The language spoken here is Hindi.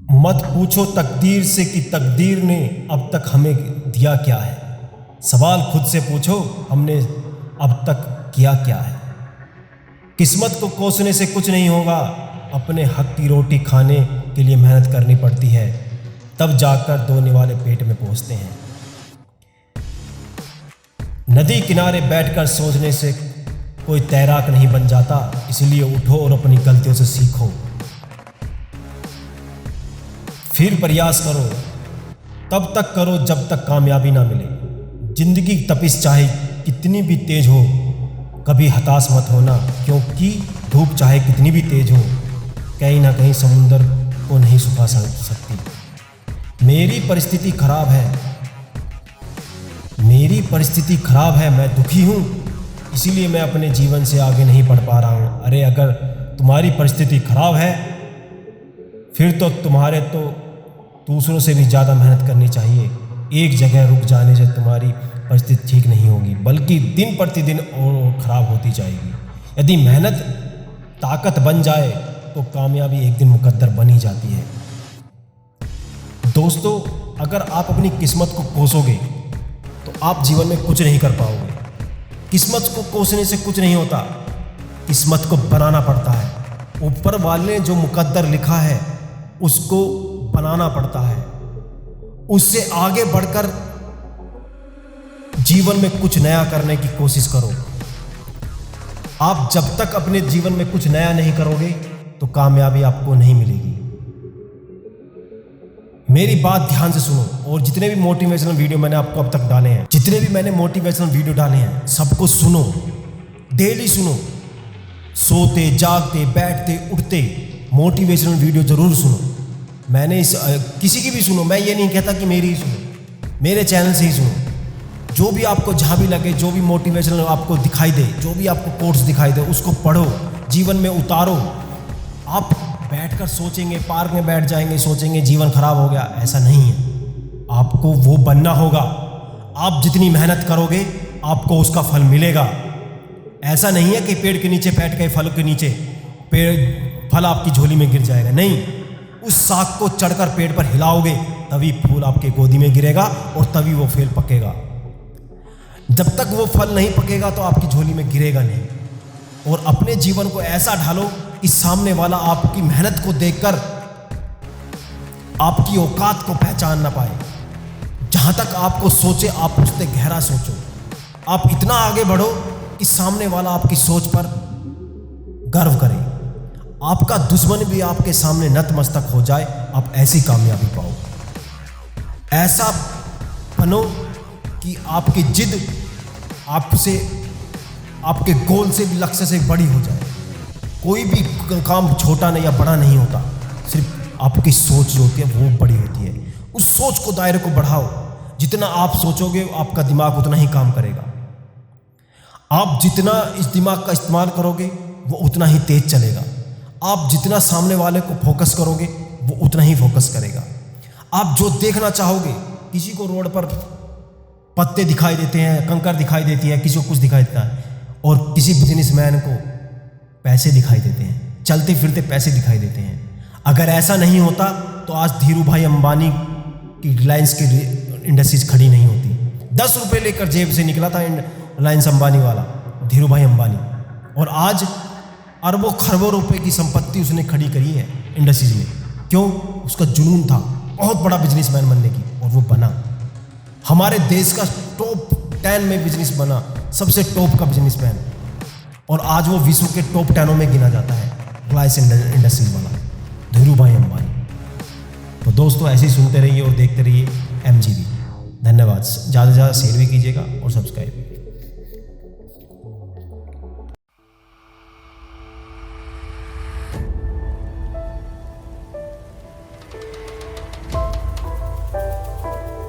मत पूछो तकदीर से कि तकदीर ने अब तक हमें दिया क्या है। सवाल खुद से पूछो, हमने अब तक किया क्या है। किस्मत को कोसने से कुछ नहीं होगा, अपने हक की रोटी खाने के लिए मेहनत करनी पड़ती है, तब जाकर दो निवाले पेट में पहुंचते हैं। नदी किनारे बैठकर सोचने से कोई तैराक नहीं बन जाता, इसलिए उठो और अपनी गलतियों से सीखो। फिर प्रयास करो, तब तक करो जब तक कामयाबी ना मिले। जिंदगी की तपिश चाहे कितनी भी तेज हो, कभी हताश मत होना, क्योंकि धूप चाहे कितनी भी तेज हो, कहीं ना कहीं समुंदर को नहीं सुखा सकती। मेरी परिस्थिति खराब है, मैं दुखी हूँ, इसीलिए मैं अपने जीवन से आगे नहीं बढ़ पा रहा हूँ। अरे अगर तुम्हारी परिस्थिति खराब है, फिर तो तुम्हारे तो दूसरों से भी ज़्यादा मेहनत करनी चाहिए। एक जगह रुक जाने से तुम्हारी परिस्थिति ठीक नहीं होगी, बल्कि दिन प्रतिदिन और ख़राब होती जाएगी। यदि मेहनत ताकत बन जाए तो कामयाबी एक दिन मुकद्दर बन ही जाती है। दोस्तों, अगर आप अपनी किस्मत को कोसोगे तो आप जीवन में कुछ नहीं कर पाओगे। किस्मत को कोसने से कुछ नहीं होता, किस्मत को बनाना पड़ता है। ऊपर वाले ने जो मुकद्दर लिखा है उसको बनाना पड़ता है। उससे आगे बढ़कर जीवन में कुछ नया करने की कोशिश करो। आप जब तक अपने जीवन में कुछ नया नहीं करोगे तो कामयाबी आपको नहीं मिलेगी। मेरी बात ध्यान से सुनो, और जितने भी मोटिवेशनल वीडियो मैंने आपको अब तक डाले हैं, सबको सुनो, डेली सुनो। सोते जागते बैठते उठते मोटिवेशनल वीडियो जरूर सुनो। मैंने किसी की भी सुनो, मैं ये नहीं कहता कि मेरी ही सुनो, मेरे चैनल से ही सुनो। जो भी आपको जहाँ भी लगे, जो भी मोटिवेशनल आपको दिखाई दे, जो भी आपको कोट्स दिखाई दे, उसको पढ़ो, जीवन में उतारो। आप बैठकर सोचेंगे, पार्क में बैठ जाएंगे, सोचेंगे जीवन खराब हो गया, ऐसा नहीं है। आपको वो बनना होगा। आप जितनी मेहनत करोगे आपको उसका फल मिलेगा। ऐसा नहीं है कि पेड़ के नीचे बैठ गए, फल के नीचे फल आपकी झोली में गिर जाएगा, नहीं। उस साग को चढ़कर पेड़ पर हिलाओगे तभी फूल आपके गोदी में गिरेगा और तभी वो फल पकेगा। जब तक वो फल नहीं पकेगा तो आपकी झोली में गिरेगा नहीं। और अपने जीवन को ऐसा ढालो कि सामने वाला आपकी मेहनत को देखकर आपकी औकात को पहचान ना पाए। जहां तक आपको सोचे आप उससे गहरा सोचो। आप इतना आगे बढ़ो कि सामने वाला आपकी सोच पर गर्व करे। आपका दुश्मन भी आपके सामने नतमस्तक हो जाए, आप ऐसी कामयाबी पाओ। ऐसा बनो कि आपकी जिद आपसे, आपके गोल से भी, लक्ष्य से बड़ी हो जाए। कोई भी काम छोटा नहीं या बड़ा नहीं होता, सिर्फ आपकी सोच जो होती है वो बड़ी होती है। उस सोच को, दायरे को बढ़ाओ। जितना आप सोचोगे आपका दिमाग उतना ही काम करेगा। आप जितना इस दिमाग का इस्तेमाल करोगे वो उतना ही तेज चलेगा। आप जितना सामने वाले को फोकस करोगे वो उतना ही फोकस करेगा। आप जो देखना चाहोगे, किसी को रोड पर पत्ते दिखाई देते हैं, कंकर दिखाई देती है, किसी को कुछ दिखाई देता है, और किसी बिजनेसमैन को पैसे दिखाई देते हैं, चलते फिरते पैसे दिखाई देते हैं। अगर ऐसा नहीं होता तो आज धीरू भाई अंबानी की रिलायंस की इंडस्ट्रीज खड़ी नहीं होती। 10 रुपये लेकर जेब से निकला था रिलायंस अंबानी वाला, धीरू भाई अंबानी, और आज अरबों खरबों रुपए की संपत्ति उसने खड़ी करी है इंडस्ट्रीज में। क्यों? उसका जुनून था बहुत बड़ा बिजनेसमैन बनने की, और वो बना। हमारे देश का टॉप 10 में बिजनेस बना, सबसे टॉप का बिजनेसमैन, और आज वो विश्व के टॉप 10 में गिना जाता है, रिलायंस इंडस्ट्रीज वाला धीरू भाई अंबानी। तो दोस्तों, ऐसे ही सुनते रहिए और देखते रहिए MGB। धन्यवाद। ज़्यादा से ज़्यादा शेयर भी कीजिएगा और सब्सक्राइब।